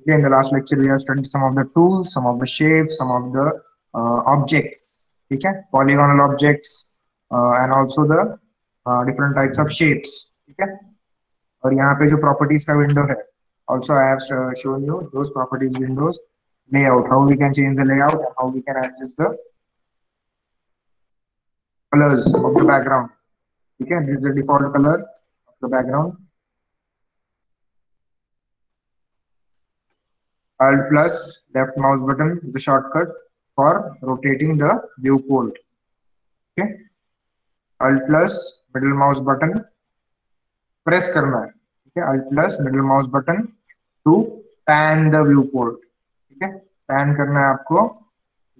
Okay, in the last lecture we have studied some of the tools, some of the shapes, some of the objects. ठीक है, polygonal objects and also the different types of shapes. ठीक है, और यहाँ पे जो properties का window है, also I have shown you those properties windows layout, how we can change the layout and how we can adjust the colors of the background. ठीक है, this is the default color of the background. Alt plus left mouse button is the shortcut for rotating the viewport. Okay, Alt plus middle mouse button press करना है. ठीक है, Alt plus middle mouse button to pan the viewport. ठीक है, pan करना है आपको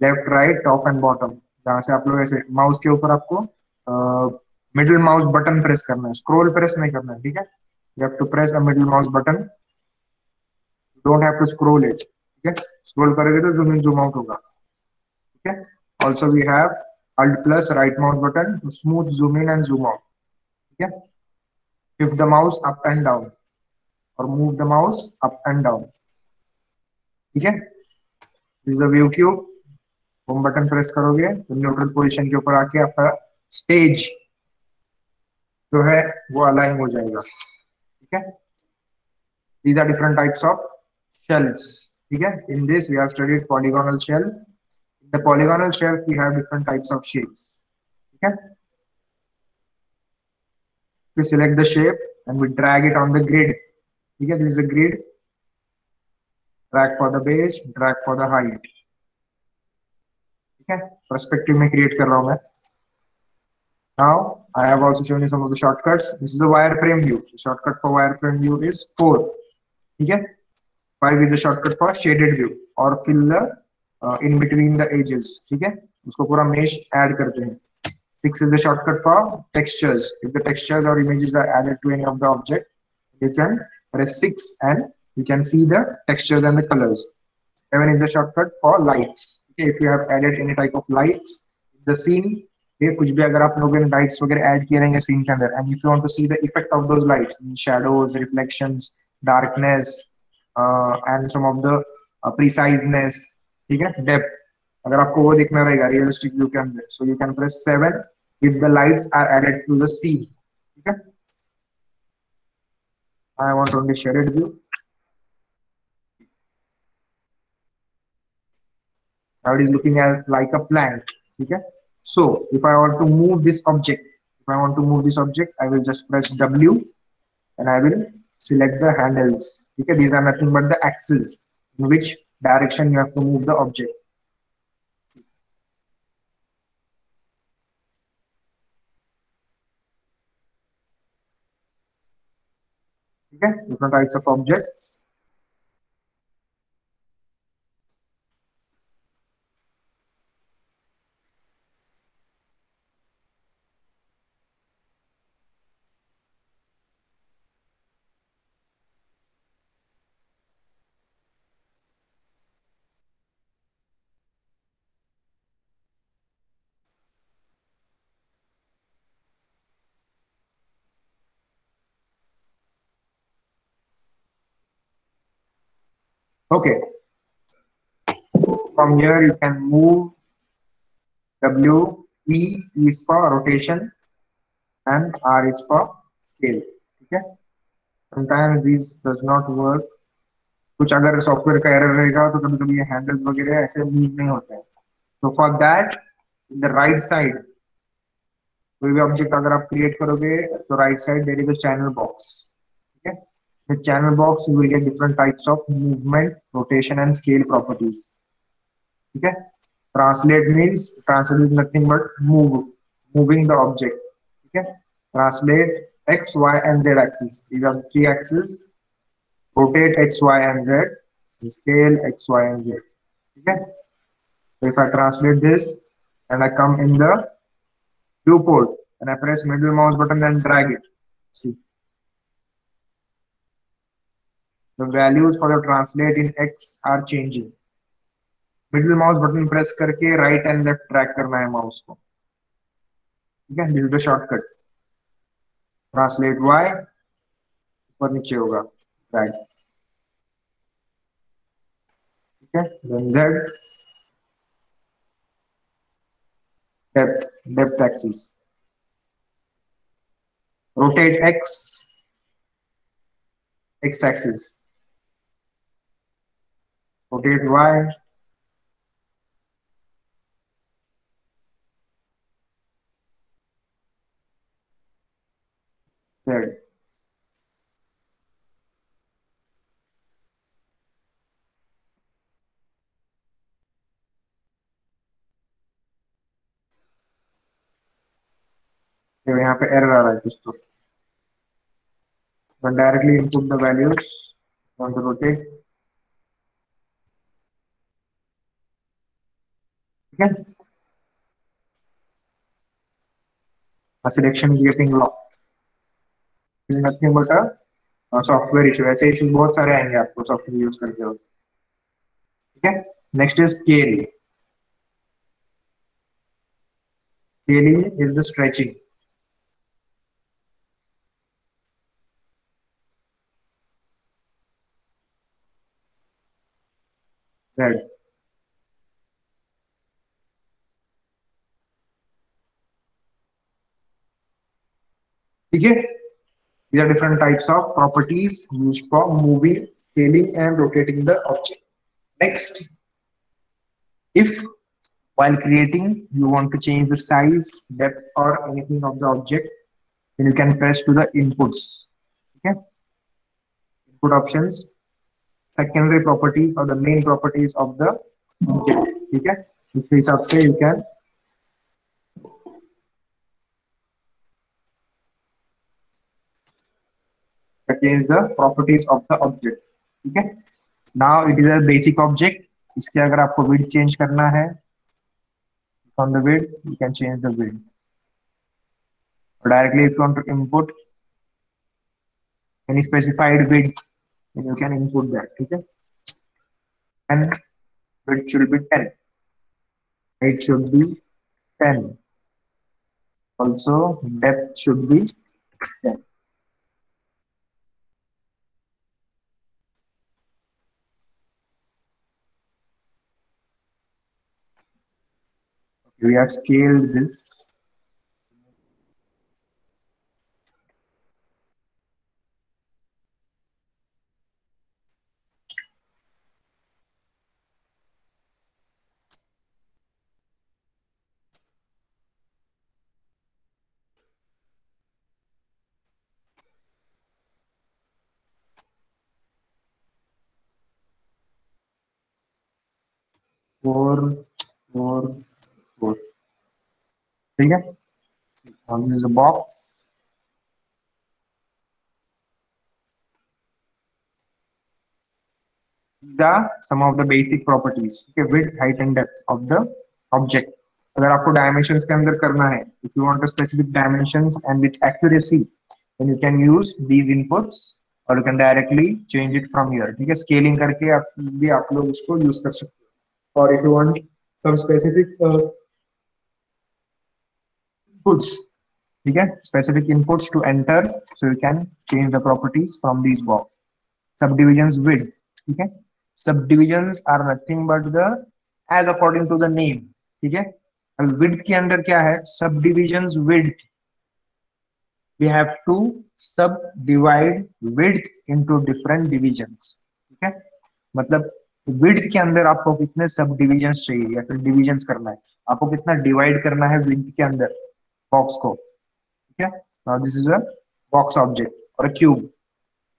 left right top and bottom. जहां से आप लोग ऐसे माउस के ऊपर आपको मिडिल माउस बटन प्रेस करना है, स्क्रॉल प्रेस नहीं करना है. ठीक है, you have to press a middle mouse button, don't have to scroll it. ठीक है, स्क्रॉल करोगे तो जूम इन जूम आउट होगा. ठीक है, also we have Alt plus right mouse button to smooth zoom in and zoom out. ठीक है, shift the mouse up and down or move the mouse up and down. ठीक है, this is a view cube. Home button press करोगे तो neutral position के ऊपर आके आपका स्टेज जो है वो अलाइन हो जाएगा. ठीक है, these are different types of shelves. ठीक है, in this we have studied polygonal shelf. In the polygonal shelf we have different types of shapes. ठीक है, we select the shape and we drag it on the grid. ठीक है, this is a grid. Drag for the base, drag for the height. ठीक है, perspective में create कर रहा हूँ मैं. Now I have also shown you some of the shortcuts. This is a wireframe view. The shortcut for wireframe view is 4. ठीक है, 5 is the shortcut for shaded view or fill the in between the edges. ठीक है, उसको पूरा mesh add करते हैं. 6 is the shortcut for textures. If the textures or images are added to any of the object, you can press 6 and you can see the textures and the colors. 7 is the shortcut for lights. Okay, if you have added any type of lights, the scene, ये कुछ भी अगर आप लोगों ने lights वगैरह add किए रहेंगे सीन के अंदर, and if you want to see the effect of those lights, shadows, reflections, darkness and some of the preciseness, ठीक है, डेप्थ, अगर आपको वो देखना रहेगा रियलिस्टिक व्यू के अंदर, so you can press 7 if the lights are added to the scene. ठीक है, I want only shaded view. Now it is looking at like a plank. Okay, so if I want to move this object, I will just press W and I will select the handles. Okay, these are nothing but the axes in which direction you have to move the object. Okay, different types of objects. Okay, from here you can move. W, E is for rotation and R is for scale. ठीक है, sometimes these does not work. कुछ अगर software का error रहेगा तो कभी कभी ये हैंडल्स वगैरह ऐसे मूव नहीं होते हैं. तो for that in the right side कोई भी ऑब्जेक्ट अगर आप क्रिएट करोगे तो right side there is a channel box. ठीक है, the channel box you will get different types of movement, rotation and scale properties. ठीक है, translate means translate is nothing but moving the object. ठीक है, translate x, y and z axis. These are the 3 axes. Rotate x, y and z, and scale x, y and z. Okay, so if I translate this and I come in the viewport and I press middle mouse button and drag it, see the values for the translate in x are changing. Middle mouse button press करके right and left drag करना है mouse को. ठीक है, this is the shortcut. Translate y ऊपर नीचे होगा drag. Okay, then Z, depth axis. Rotate x axis. Rotate Y, Z. तो यहाँ पे एरर आ रहा है कुछ तो, but directly input the values on the rotate. Okay, a selection is getting locked. Is nothing but a software issue. ऐसे issues बहुत सारे आएंगे आपको सॉफ्टवेयर यूज करते हो. ठीक है, next is scale. Scaling is the stretching. Z. ठीक है, these are different types of properties used for moving, scaling and rotating the object. Next, if while creating you want to change the size, depth or anything of the object, then you can press to the inputs. Okay, input options, secondary properties or the main properties of the object. ठीक है, इसके हिसाब से you can change the properties of the object. ठीक है, now it is a basic object. इसके अगर आपको width change करना है, from the width you can change the width, or directly if you want to input any specified width then you can input that. ठीक है, and width should be 10, height should be 10, also depth should be 10. We have scaled this. Four, four, four. ठीक है, now this is a box. These are some of the basic properties. Okay, width, height and depth of the object. अगर आपको dimensions के अंदर करना है, if you want a specific dimensions and with accuracy, then you can use these inputs or you can directly change it from here. ठीक है, scaling करके आप लोग उसको use कर सकते हो. Or if you want some specific inputs, ठीक है, specific inputs to enter, so you can change the properties from these box. Subdivisions width. ठीक है, subdivisions are nothing but the as according to the name. ठीक है, अब width के अंदर क्या है, subdivisions width, we have to subdivide width into different divisions. ठीक है, मतलब width के अंदर आपको कितने सब डिविजन्स चाहिए या फिर डिविजन्स करना है, आपको कितना डिवाइड करना है width के अंदर बॉक्स को. ठीक है, now this is a box object और अ क्यूब.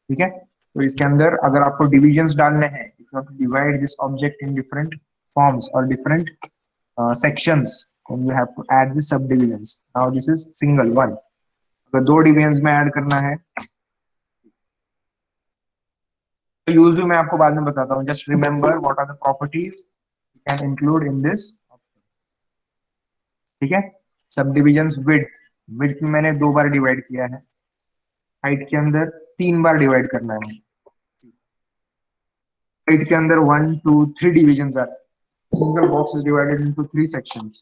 ठीक है, तो इसके अंदर अगर आपको डिविजन्स डालने हैं, if you have to divide this object in different forms और different sections, then you have to add the subdivisions. Now this is single one. अगर दो डिविजन्स में ऐड करना है तो यूज भी मैं आपको बाद में बताता हूँ. Just remember what are the properties you can include in this. ठीक है, सबडिविजन्स विड्थ. विड्थ में मैंने 2 बार डिवाइड किया है, हाइट के अंदर 3 बार डिवाइड करना है मुझे. हाइट के अंदर 1 2 3 divisions are. Single box is divided into 3 sections.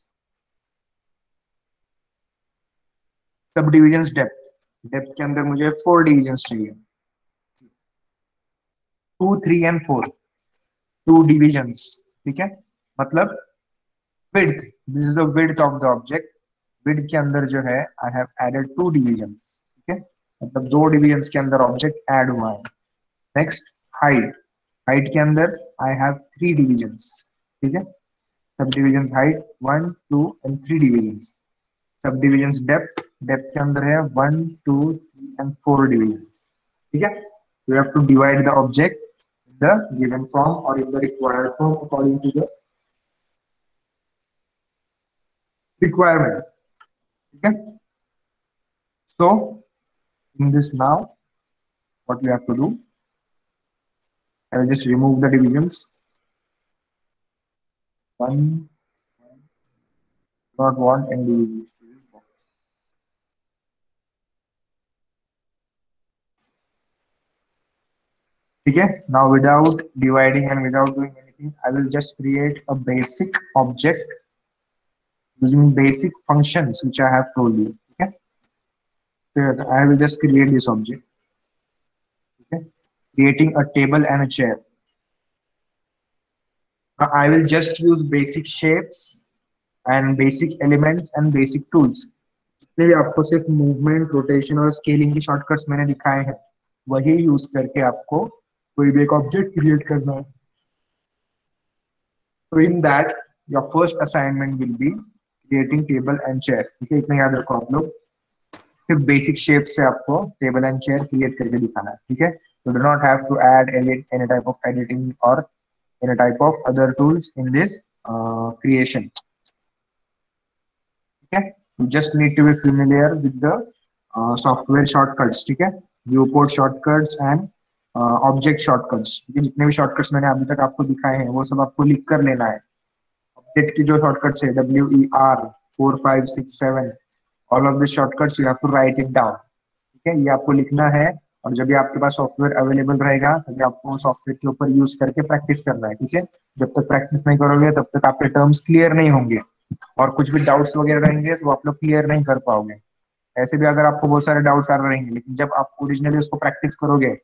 Subdivisions depth. Depth के अंदर मुझे 4 डिविजन्स चाहिए, 2 3 एंड 4. टू डिविजन्स, ठीक है, मतलब width, this is the width of the object, width के अंदर जो है I have added two divisions, ठीक है, मतलब दो डिविजन्स के अंदर ऑब्जेक्ट ऐड हुआ है। नेक्स्ट हाइट, हाइट के अंदर आई हैव थ्री डिविजन्स, ठीक है, सब डिविजन्स हाइट 1 2 एंड 3 डिविजन्स, सब डिविजन्स डेप्थ, डेप्थ के अंदर है 1 2 3 एंड 4 डिविजन्स, ठीक है। You have to divide the object in the given form or in the required form according to the requirement, ठीक है। So in this now what we have to do, I will just remove the divisions. One, not want any divisions. Okay, now without dividing and without doing anything, I will just create a basic object using basic functions which I have told you. Okay, so I will just create this object. Okay, creating a table and a chair. Now I will just use basic shapes and basic elements and basic tools. जितने भी आपको सिर्फ movement, rotation और scaling की shortcuts मैंने दिखाए हैं, वही यूज करके आपको कोई भी एक ऑब्जेक्ट क्रिएट करना है। So in that your first assignment will be creating table and chair, ठीक है, इतना याद रखो आप लोग, सिर्फ बेसिक शेप से आपको टेबल एंड चेयर क्रिएट करके दिखाना है, ठीक है। You do not have to add any type of editing or any type of other tools in this creation, ठीक है। You just need to be familiar with the software shortcuts, ठीक है, viewport shortcuts and object shortcuts, जितने भी shortcuts मैंने अभी तक आपको दिखाए हैं वो सब आपको लिख कर लेना है। ऑब्जेक्ट की जो शॉर्टकट्स है WER 4 5 6 7, all of this shortcuts you have to write it down, ठीक है, ये आपको लिखना है। और जब भी आपके पास सॉफ्टवेयर अवेलेबल रहेगा तभी आपको सॉफ्टवेयर के ऊपर यूज करके प्रैक्टिस करना है, ठीक है। जब तक प्रैक्टिस नहीं करोगे तब तक आपके टर्म्स क्लियर नहीं होंगे और कुछ भी डाउट्स वगैरह रहेंगे तो आप लोग क्लियर नहीं कर पाओगे। ऐसे भी अगर आपको बहुत सारे डाउट्स आ रहे रहेंगे, लेकिन जब आप ओरिजिनली उसको प्रैक्टिस करोगे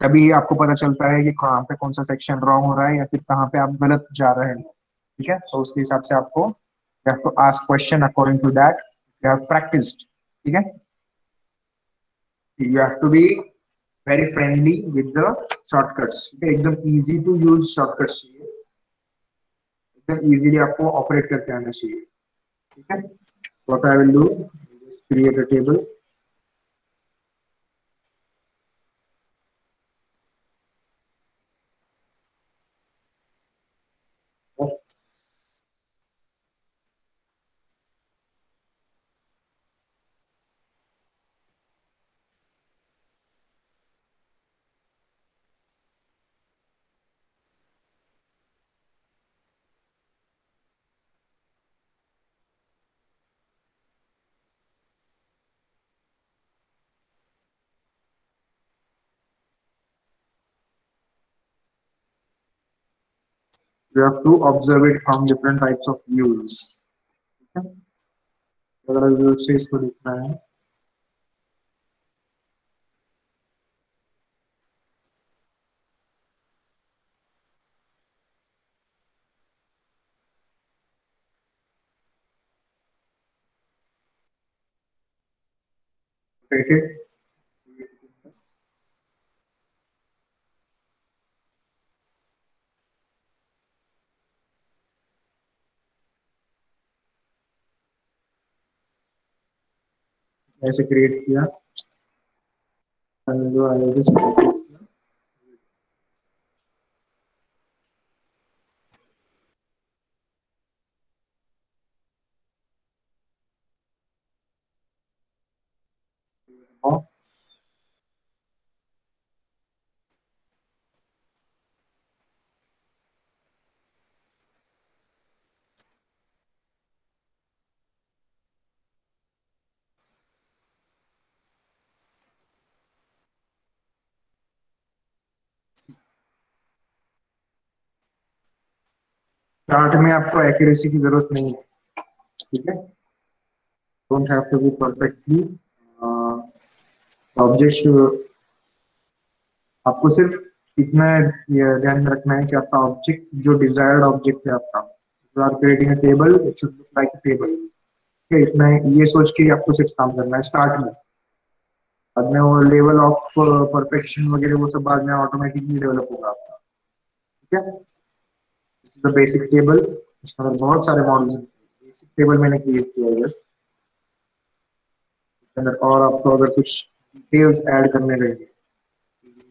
तभी आपको पता चलता है कि कहाँ पे कौन सा सेक्शन रॉन्ग हो रहा है या फिर कहाँ पे आप गलत जा रहे हैं, ठीक है। सो उसके हिसाब से आपको you have to ask question according to that you have practiced, ठीक है। you have to be very friendly with the shortcuts, ठीक है, एकदम easy to use shortcuts चाहिए, एकदम easily आपको ऑपरेट करके आना चाहिए, ठीक है। what I will do, create a table, you have to observe it from different types of views, ठीक है। अगर व्यू से इसको दिखना है ठीक है, ऐसे क्रिएट किया, and I will just practice, chart में आपको एक्यूरेसी की जरूरत नहीं है, ठीक है, don't have to be perfectly object, आपको सिर्फ इतना ये ध्यान में रखना है कि आपका ऑब्जेक्ट जो डिजायर्ड ऑब्जेक्ट है आपका, you are creating a table, it should look like a table. ठीक है, इतना ये सोच के आपको सिर्फ काम करना है स्टार्ट में। बाद में वो लेवल ऑफ परफेक्शन वगैरह वो सब बाद में ऑटोमेटिकली डेवलप होगा आपका। ठीक है, this is the basic table. इसके अंदर बहुत सारे मॉडल्स हैं। बेसिक टेबल मैंने क्रिएट किया है जस्ट। इसके अंदर और आपको अगर कुछ डिटेल्स ऐड करने रहेंगे,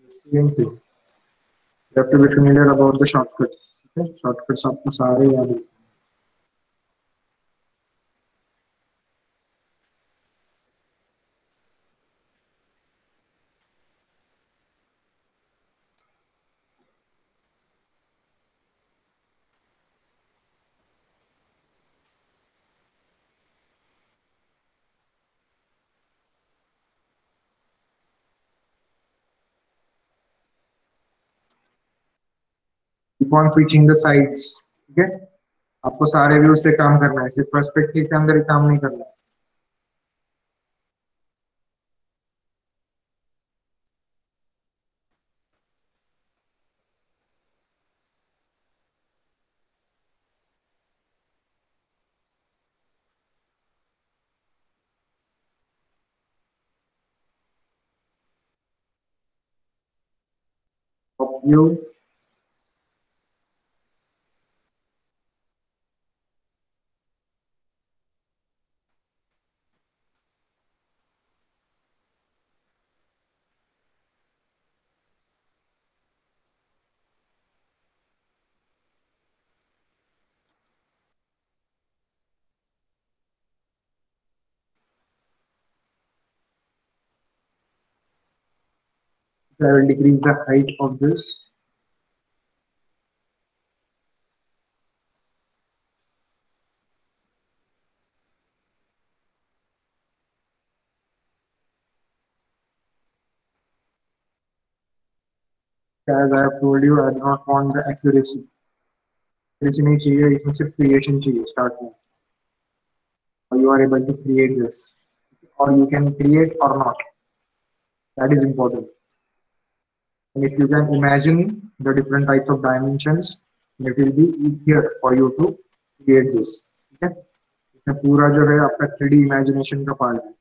same thing, you have to be familiar about the shortcuts. Okay? Shortcuts आपको सारे याद हैं। Keep on switching the sides. ठीक है, आपको सारे व्यू से काम करना है, सिर्फ पर्सपेक्टिव के अंदर ही काम नहीं करना है। Top view, I will decrease the height of this. As I have told you, I do not want the accuracy। accuracy नहीं चाहिए, इसमें सिर्फ creation चाहिए start में। और you are able to create this, or you can create or not, that is important। and if you can imagine the different types of dimensions, it will be easier for you to create this। ठीक है, इसमें पूरा जो है आपका 3D imagination का part है।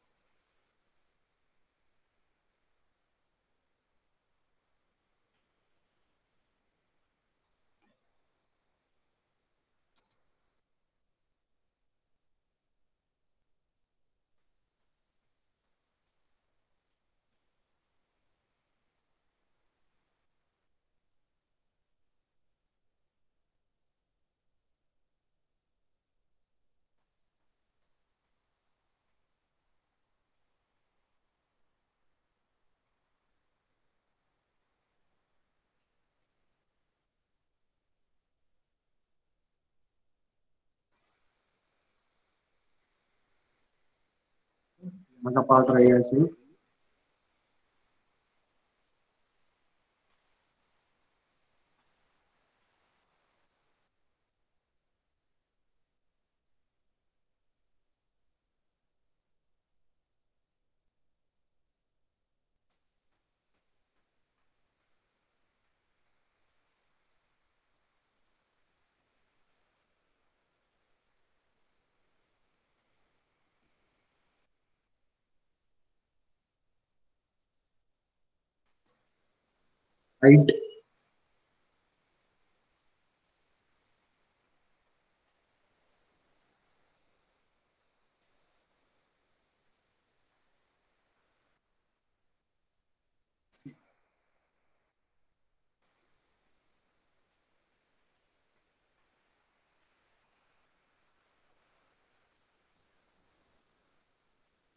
मतलब पार्ट रहेगा ऐसे ही। Height,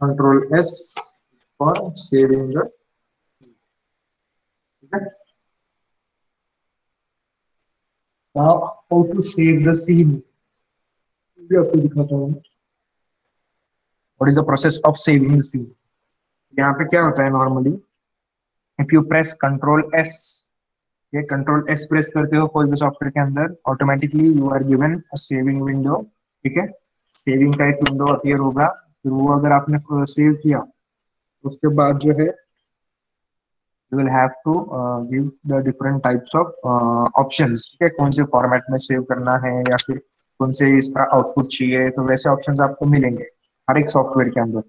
control S for saving the. ठीक है, now how to save the scene भी आपको दिखाता हूँ। What is the process of saving the scene. यहाँ पे क्या होता है normally, if you press control S, ये कंट्रोल एस प्रेस करते हो कोई भी सॉफ्टवेयर के अंदर, automatically you are given a saving window. ठीक है, सेविंग का एक विंडो अपीयर होगा। फिर वो अगर आपने सेव किया, उसके बाद जो है you will have to give the different types of options, ठीक है, कौन से फॉर्मेट में सेव करना है या फिर कौन से इसका आउटपुट चाहिए, तो वैसे ऑप्शंस आपको मिलेंगे हर एक सॉफ्टवेयर के अंदर।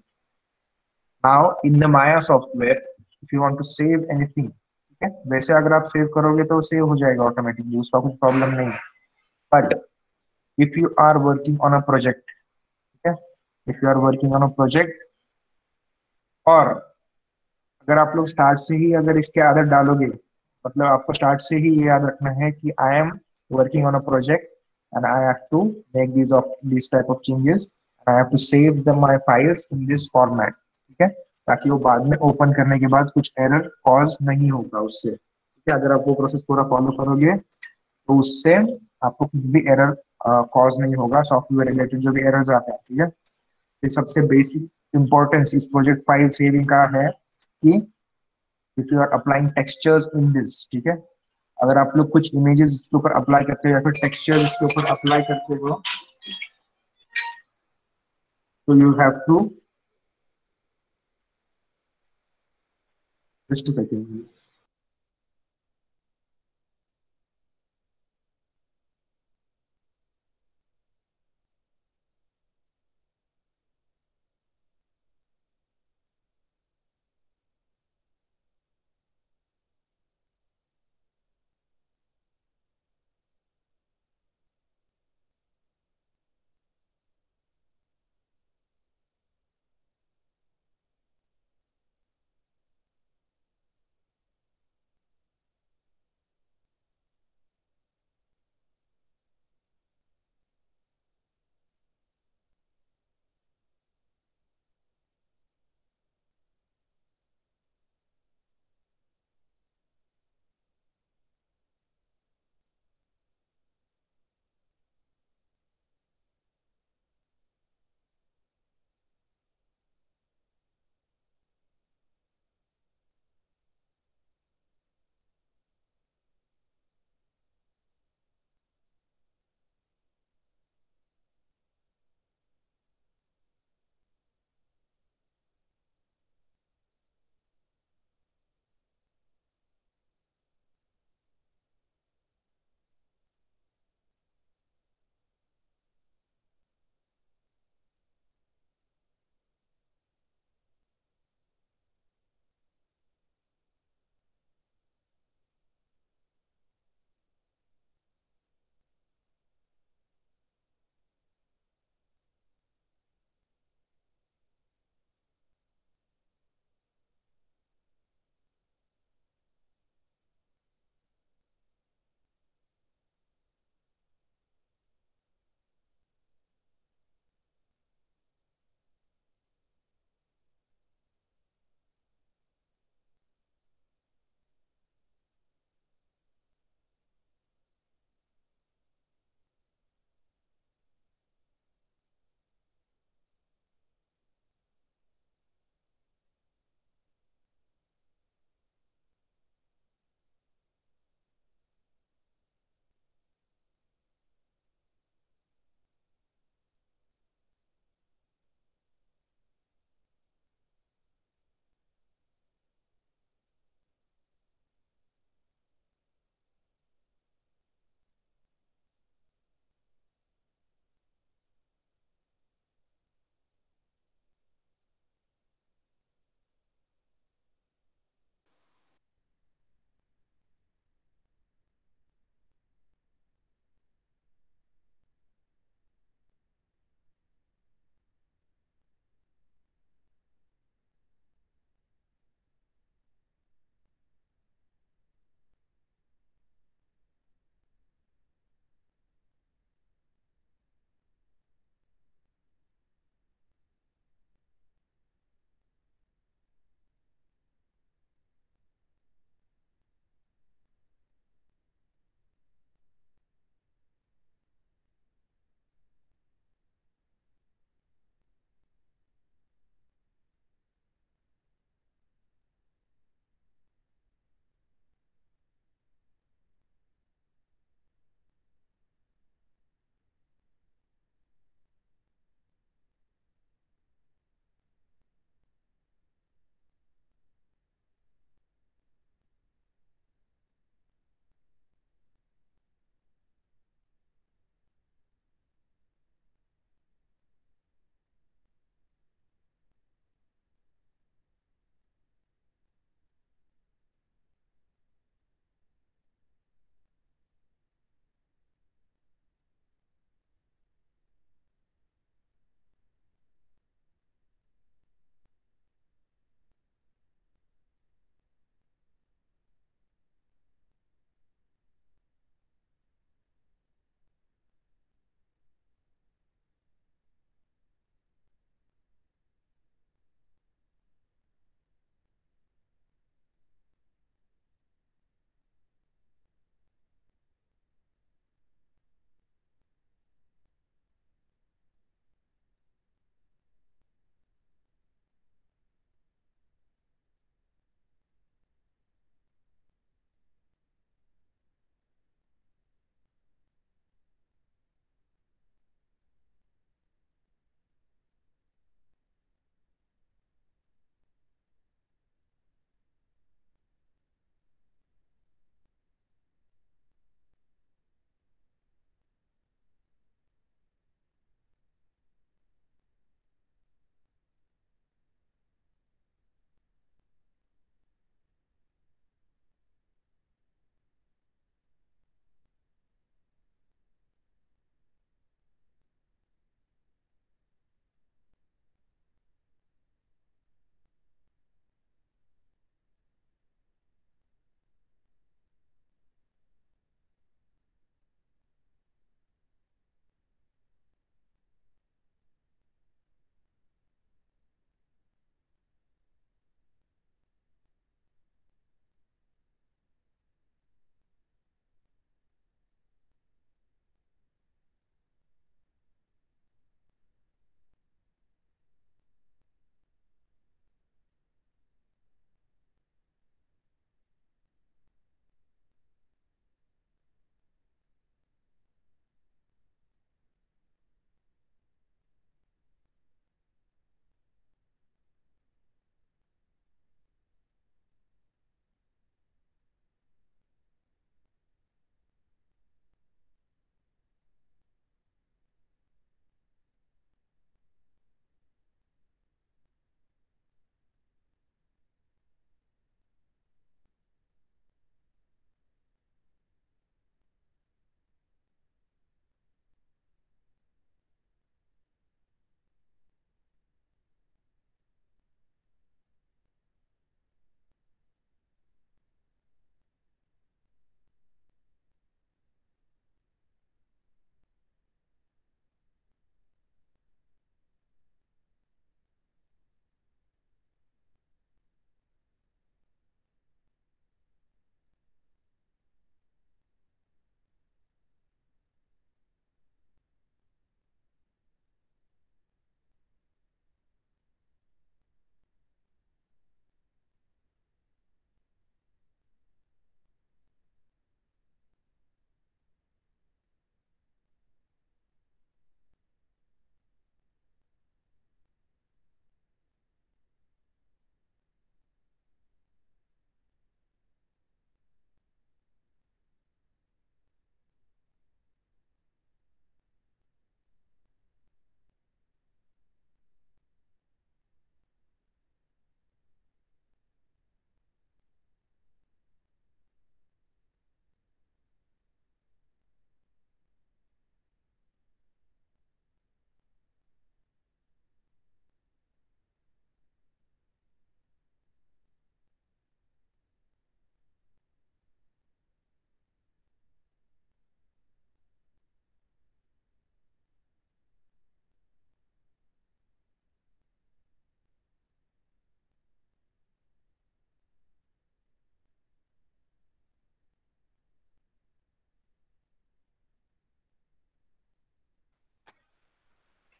Now in the Maya software if you want to save anything, ठीक है, वैसे अगर आप सेव करोगे तो सेव हो जाएगा ऑटोमेटिकली, उसका कुछ प्रॉब्लम नहीं है। But if you are working on a project, ठीक है, if you are working on a project, और अगर आप लोग स्टार्ट से ही अगर इसके आदत डालोगे, मतलब आपको स्टार्ट से ही ये याद रखना है कि I am working on a project and I have to make this type of changes, I have to save the my files in this format, ठीक है, ताकि वो बाद में ओपन करने के बाद कुछ एरर कॉज नहीं होगा उससे, ठीक है। अगर आप वो प्रोसेस पूरा फॉलो करोगे तो उससे आपको कुछ भी एरर कॉज नहीं होगा, सॉफ्टवेयर रिलेटेड जो भी एरर्स आते हैं, ठीक है। ये सबसे बेसिक इंपॉर्टेंस इस प्रोजेक्ट फाइल सेविंग का है कि if you are applying textures in this, ठीक है, अगर आप लोग कुछ इमेजेस इसके ऊपर अप्लाई करते हो या फिर टेक्सचर्स इसके ऊपर अप्लाई करते हो, तो you have to, just second.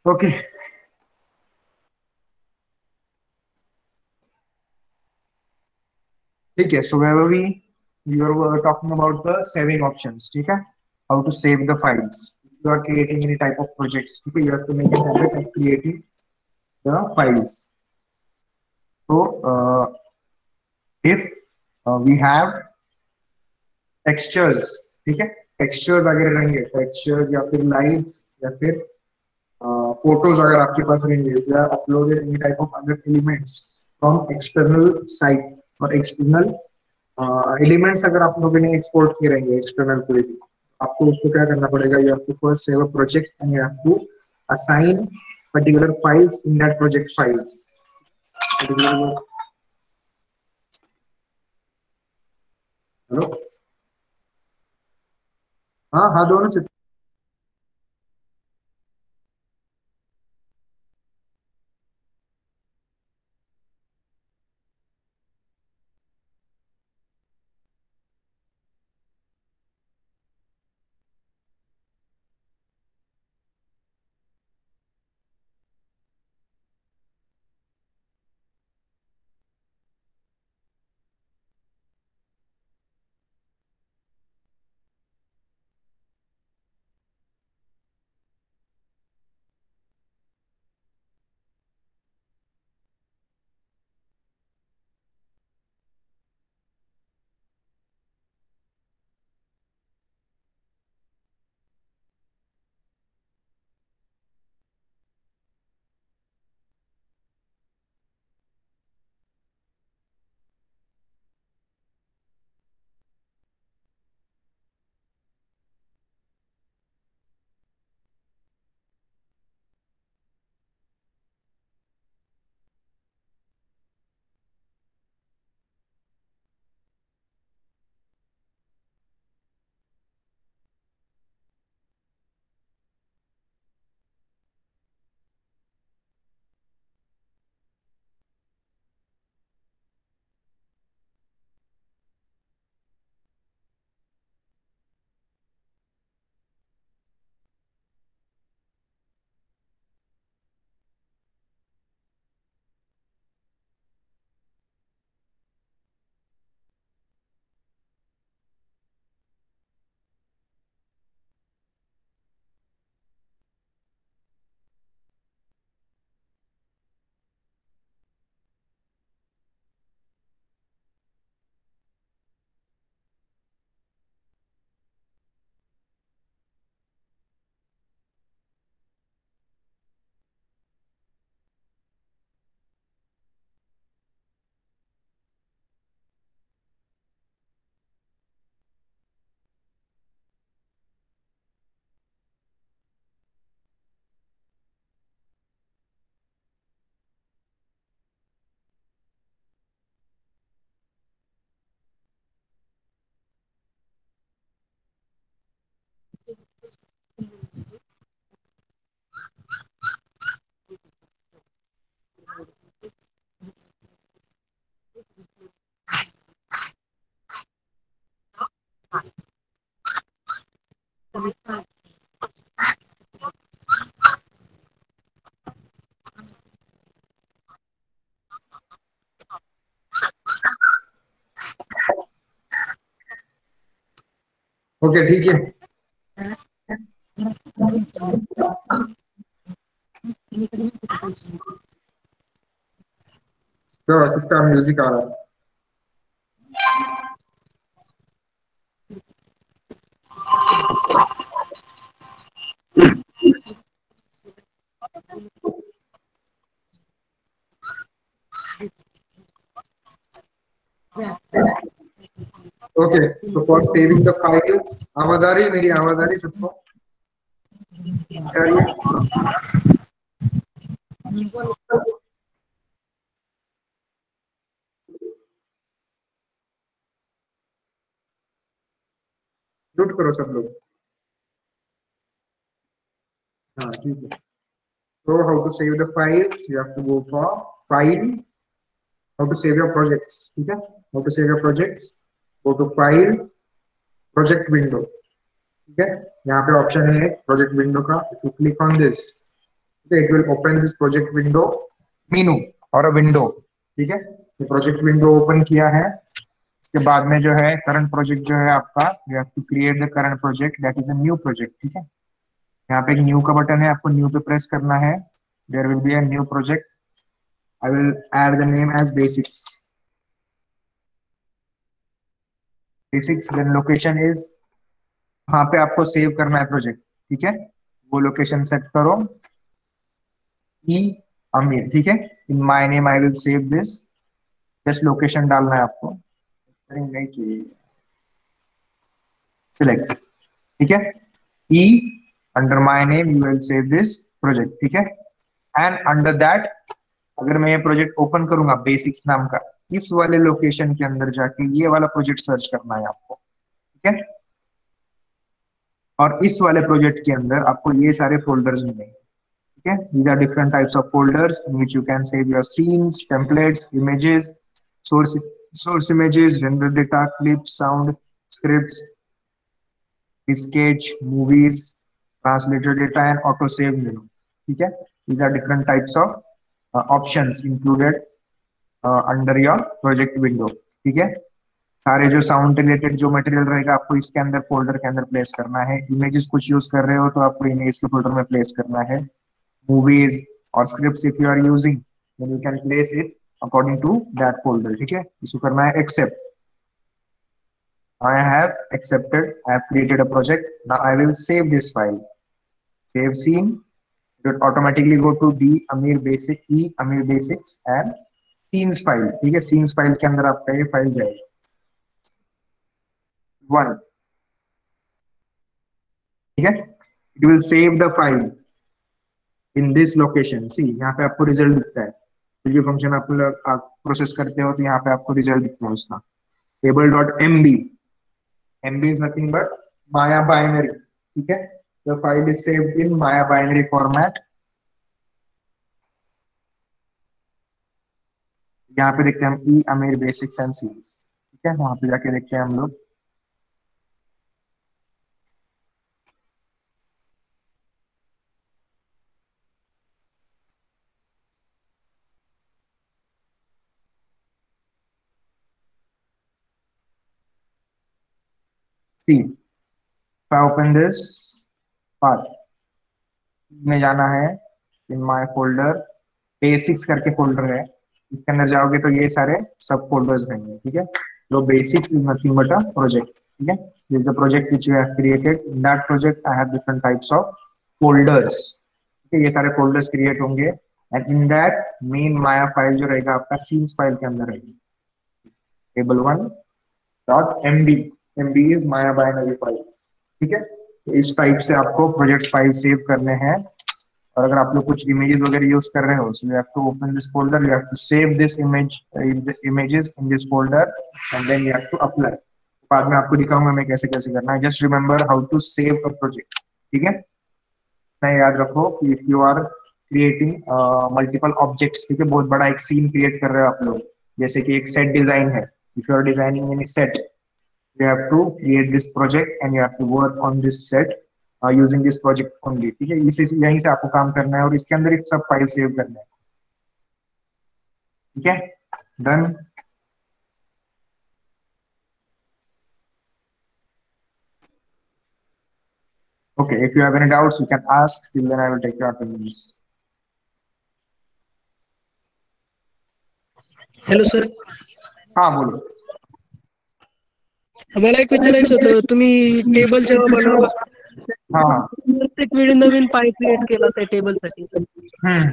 Okay ठीक है, so where we are talking about the saving options, ठीक है, how to save the files, you are creating any type of projects, ठीक है, you have to make a habit of creating the files. So if we have textures, ठीक है, textures अगर रहेंगे, textures या फिर लाइट्स या फिर फोटोज अगर आपके पास रहेंगे, या uploaded any type of other elements from external site और एक्सटर्नल एलिमेंट्स अगर आप लोगों ने एक्सपोर्ट किए रहेंगे एक्सटर्नल कोई भी, आपको उसको क्या करना पड़ेगा, you have to first save a project and you have to assign particular files in that project files. Hello, हाँ हाँ दोनों से। ओके ठीक है, तो किसका म्यूजिक आ रहा है? Okay, so for saving the files, आवाज आ रही है मेरी, आवाज आ रही है सबको? आ रही है? नोट करो सब लोग। हाँ ठीक है, so how to save the files, you have to go for file, how to save your projects, ठीक है, how to save your projects, go to file, project window, ठीक है, यहाँ पे ऑप्शन है प्रोजेक्ट विंडो का, if you click on this, It will open this project window menu और window, ठीक है। ये प्रोजेक्ट विंडो ओपन किया है, इसके बाद में जो है करंट प्रोजेक्ट जो है आपका, you have to create the current project, that is a new project, ठीक है। यहाँ पे एक न्यू का बटन है, आपको न्यू पे प्रेस करना है, there will be a new project, I will add the name as basics, basics, then location is, वहां पे आपको सेव करना है प्रोजेक्ट, ठीक है। वो लोकेशन सेट करो, ई अमीर, ठीक है। In my name I will save this, just location डालना है आपको, नहीं चाहिए, सिलेक्ट, ठीक है। ई under my name you will save this project, ठीक है। एंड अंडर दैट, अगर मैं ये प्रोजेक्ट ओपन करूंगा बेसिक्स नाम का, इस वाले लोकेशन के अंदर जाके ये वाला प्रोजेक्ट सर्च करना है आपको, ठीक है। और इस वाले प्रोजेक्ट के अंदर आपको ये सारे फोल्डर्स मिलेंगे, ठीक है। These are different types of folders in which you can save your scenes, templates, images, source source images, render data, clips, sound, scripts, sketch, movies, translated data, and auto save menu, ठीक है। These are different types of options included under your project window, ठीक है। सारे जो sound related जो material रहेगा आपको इसके अंदर फोल्डर के अंदर प्लेस करना है। इमेजेस कुछ यूज कर रहे हो तो आपको इमेज के फोल्डर में प्लेस करना है। मूवीज और scripts if you are using, then you can place it according to that folder, ठीक है। इसको करना है accept, I have accepted, I have created a project, now I will save this file, save scene, it will automatically go to D Amir Basic, E Amir Basics and scenes file, ठीक है। scenes file के अंदर आपका ये file जाएगा, one, ठीक है। It will save the file in this location, see यहाँ पे आपको रिजल्ट दिखता है, कोई फंक्शन आप प्रोसेस करते हो तो यहाँ पे आपको रिजल्ट दिखता है उसका, table dot M B, M B is nothing but Maya binary, ठीक है। The file is saved in Maya binary format, यहाँ पे देखते हैं हम ई अमीर बेसिक्स एंड सीन्स, ठीक है। वहां पे जाके देखते हैं हम लोग, सी if I open this path में जाना है, इन माय फोल्डर बेसिक्स करके फोल्डर है, इसके अंदर जाओगे तो ये सारे सब फोल्डर्स रहेंगे, ठीक है। तो basics is nothing but a project, ठीक है। This is the project which you have created, in that project I have different types of folders, ठीक है। ये सारे फोल्डर्स क्रिएट होंगे and in that main Maya file जो रहेगा आपका सीन्स फाइल के अंदर रहेगी, table one dot M B, M B is Maya binary file, ठीक है। तो इस टाइप से आपको प्रोजेक्ट फाइल सेव करने हैं। और अगर आप लोग कुछ इमेजेस वगैरह यूज कर रहे हो, so you have to open this folder, you have to save this images in this folder and then you have to apply. बाद में आपको दिखाऊंगा मैं कैसे कैसे करना है, just remember how to save a project, ठीक है। मैं याद रखो कि if you are creating multiple objects, ठीक है, बहुत बड़ा एक सीन क्रिएट कर रहे हो आप लोग, जैसे कि एक सेट डिजाइन है, if you are designing in set, you have to create this project and you have to work on this set using this project only, ठीक है। इसी यहीं से आपको काम करना है और इसके अंदर ही सब फाइल सेव करना है, ठीक है। Done. Okay, if you have any doubts you can ask, till then I will take your attendance. Hello sir, हाँ बोलो। मला एक विचारायचं होतं, तुम्ही टेबल जेव्हा बनवला हाँ हाँ। प्रत्येक वेळी नवीन पाय क्रिएट केला त्या टेबलसाठी, हम्म,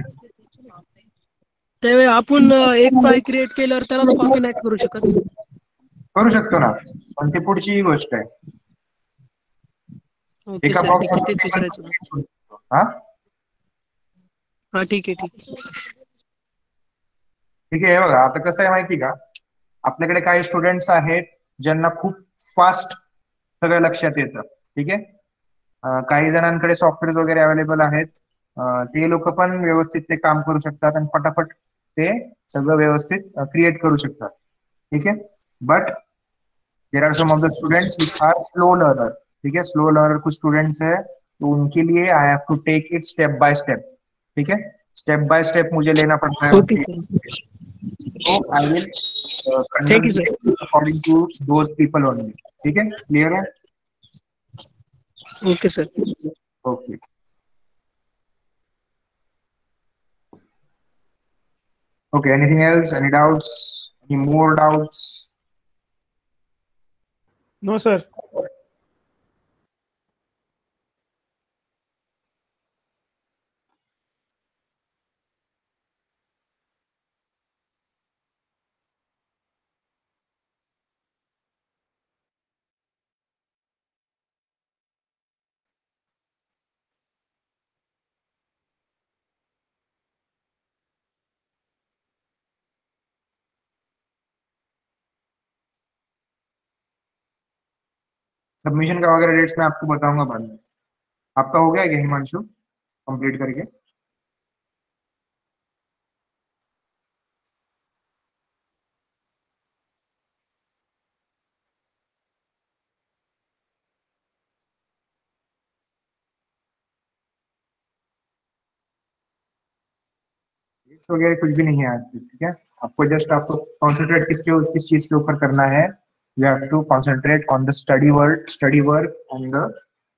त्यावेळी आपण एक पाय क्रिएट केल्यावर त्यालाच कॉपी नाही करू शकत? करू शकतो ना, पण ते पुढची ही गोष्ट आहे, ओके एका सर, ठीक आहे, तेच विचारायचं होतं. बॉक्स, हाँ हा ठीक आहे, ठीक आहे. ठीक आहे। हे बघा आता कसं आहे माहिती का, आपल्याकडे काही स्टुडंट्स आहेत ज्यांना खूप फास्ट सगळं लक्षात येतं, ठीक आहे। काही जणांकडे सॉफ्टवेअर वगैरे अवेलेबल आहेत, ते लोक पण व्यवस्थित ते काम करू शकतात आणि फटाफट ते सगळं व्यवस्थित क्रिएट करू शकतात, ठीक है। But there are some of the students which are slow learner, ठीक है। स्लो लर्नर कुछ स्टूडेंट्स है, तो उनके लिए I have to take it step by step, ठीक है, स्टेप बाय स्टेप मुझे लेना पड़ता है ओके उनकी, सर, तो I will thank you conduct sir. According to those people only. ठीक है, क्लियर है? Okay sir. Okay, okay, anything else, any doubts, any more doubts? No sir. Submission का वगैरह डेट्स मैं आपको बताऊंगा बाद में। आपका हो गया क्या हिमांशु, कंप्लीट करके? डेट्स वगैरह कुछ भी नहीं है आज तक, ठीक है। आपको जस्ट आपको कॉन्सेंट्रेट किस चीज के ऊपर करना है, you have to concentrate on the study work and the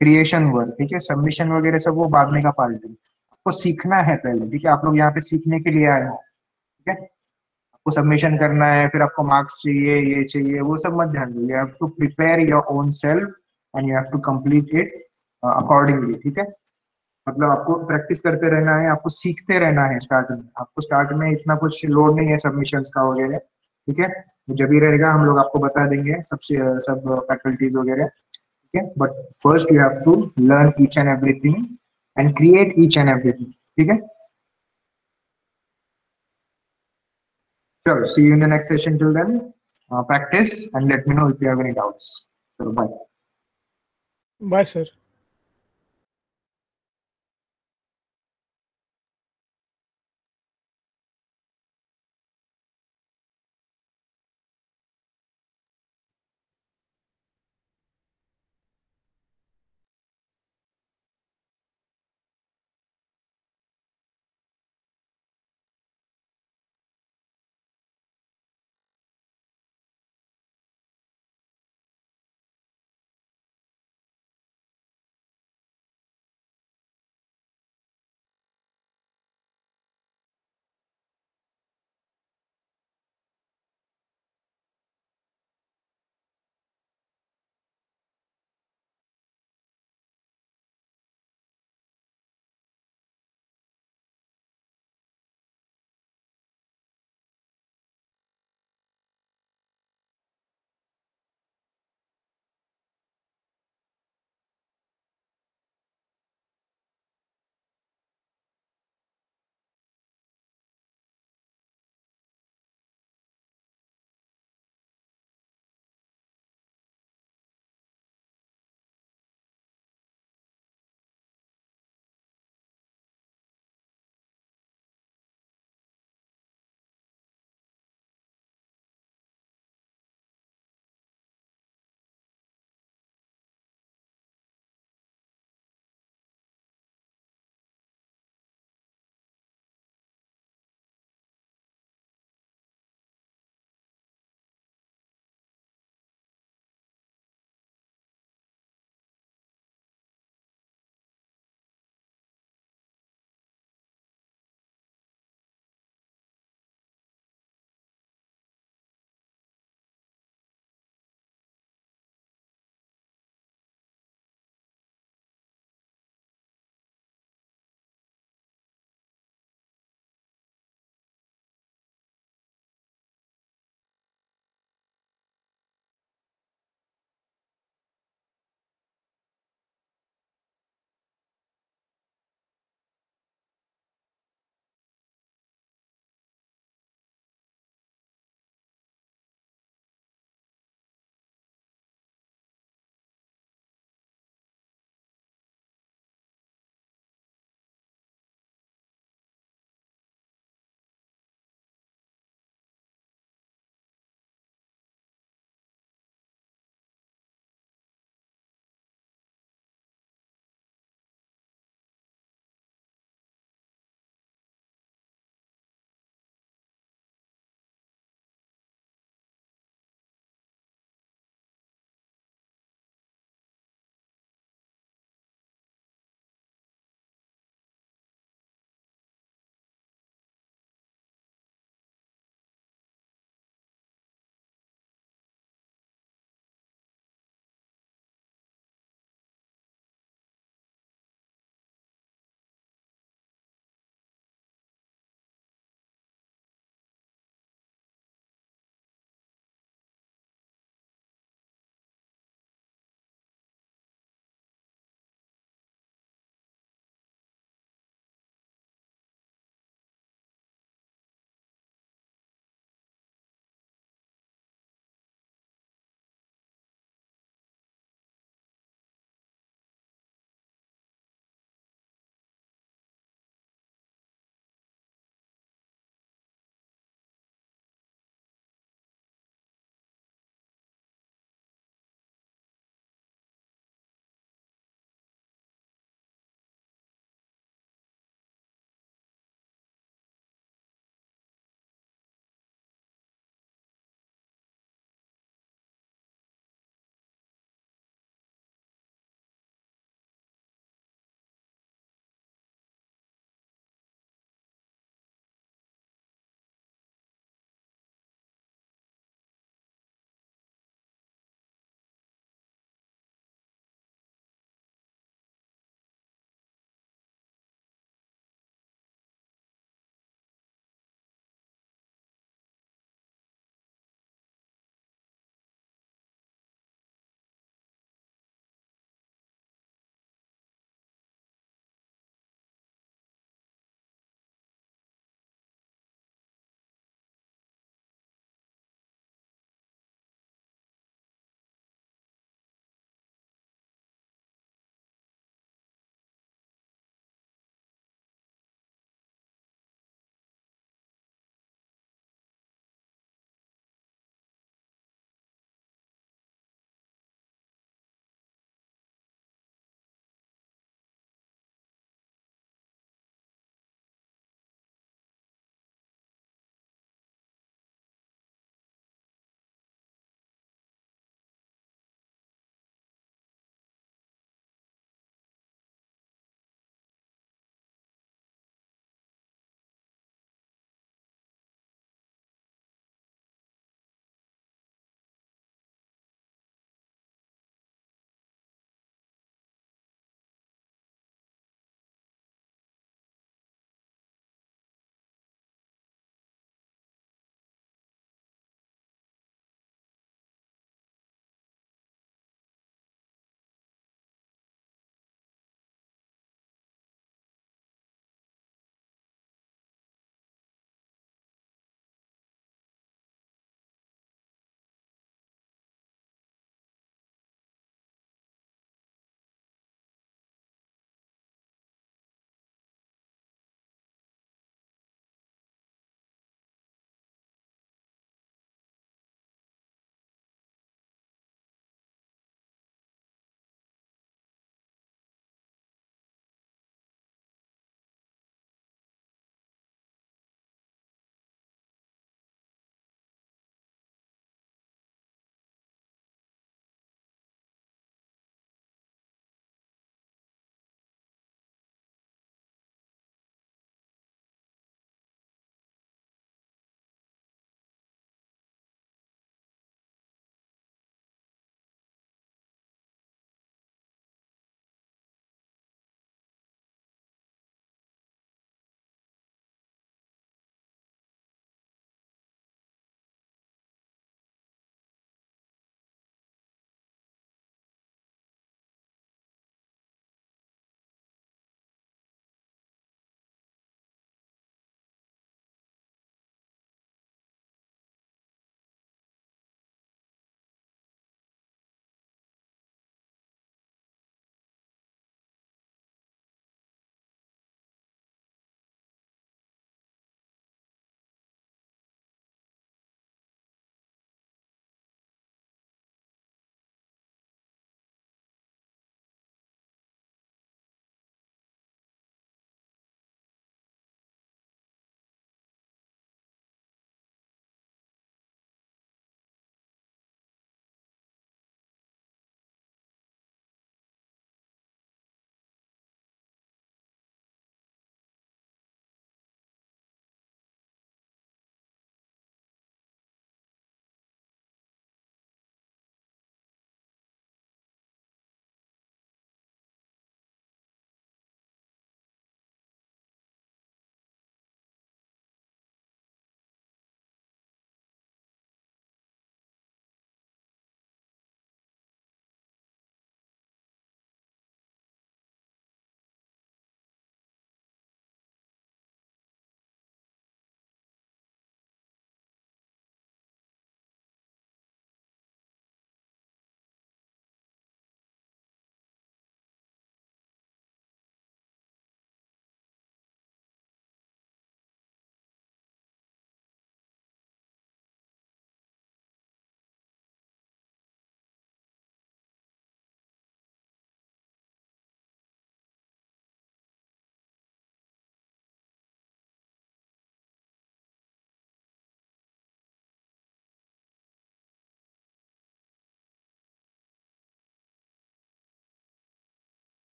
creation work, ठीक है। सबमिशन वगैरह सब वो बाद में का पार्ट है, आपको सीखना है पहले, ठीक है। आप लोग यहाँ पे सीखने के लिए आए हो, ठीक है। आपको सबमिशन करना है, फिर आपको मार्क्स चाहिए, ये चाहिए, वो सब मत ध्यान दो। You have to prepare your own self and you have to complete it accordingly, ठीक है। मतलब आपको प्रैक्टिस करते रहना है, आपको सीखते रहना है। स्टार्ट में आपको स्टार्ट में इतना कुछ लोड नहीं है सबमिशंस का वगैरह, ठीक है। जब भी रहेगा हम लोग आपको बता देंगे सबसे सब फैकल्टीज वगैरह, ठीक है। But first you have to learn each and everything and create each and everything, ठीक है। Sure. See you in the next session. Till then, practice and let me know if you have any doubts. So, bye. Bye sir.